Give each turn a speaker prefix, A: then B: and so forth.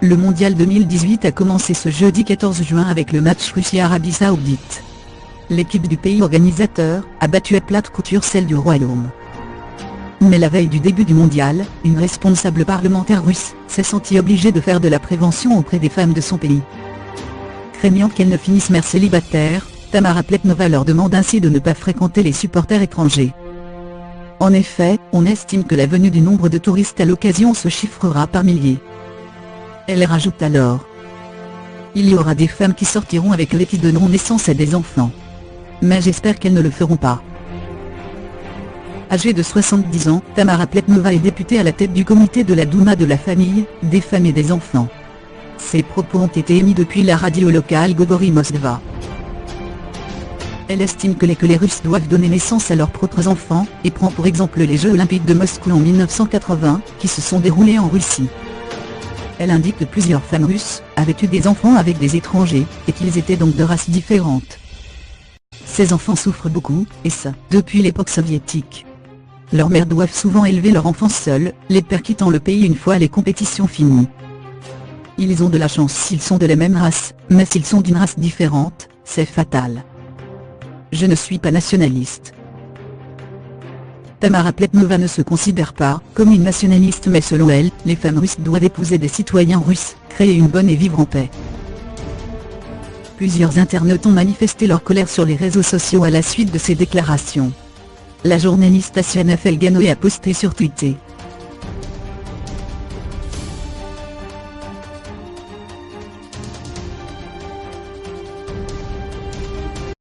A: Le mondial 2018 a commencé ce jeudi 14 juin avec le match Russie-Arabie Saoudite. L'équipe du pays organisateur a battu à plate couture celle du Royaume. Mais la veille du début du mondial, une responsable parlementaire russe s'est sentie obligée de faire de la prévention auprès des femmes de son pays. Craignant qu'elles ne finissent mères célibataires, Tamara Pletnova leur demande ainsi de ne pas fréquenter les supporters étrangers. En effet, on estime que la venue du nombre de touristes à l'occasion se chiffrera par milliers. Elle rajoute alors: il y aura des femmes qui sortiront avec eux et qui donneront naissance à des enfants. Mais j'espère qu'elles ne le feront pas. Âgée de 70 ans, Tamara Pletnova est députée à la tête du comité de la Douma de la famille, des femmes et des enfants. Ses propos ont été émis depuis la radio locale Gogori Moskva. Elle estime que les Russes doivent donner naissance à leurs propres enfants, et prend pour exemple les Jeux Olympiques de Moscou en 1980, qui se sont déroulés en Russie. Elle indique que plusieurs femmes russes avaient eu des enfants avec des étrangers, et qu'ils étaient donc de races différentes. Ces enfants souffrent beaucoup, et ça, depuis l'époque soviétique. Leurs mères doivent souvent élever leurs enfants seuls, les pères quittant le pays une fois les compétitions finies. Ils ont de la chance s'ils sont de la même race, mais s'ils sont d'une race différente, c'est fatal. Je ne suis pas nationaliste. Tamara Pletnova ne se considère pas comme une nationaliste, mais selon elle, les femmes russes doivent épouser des citoyens russes, créer une bonne et vivre en paix. Plusieurs internautes ont manifesté leur colère sur les réseaux sociaux à la suite de ces déclarations. La journaliste Asiana Felganoe a posté sur Twitter: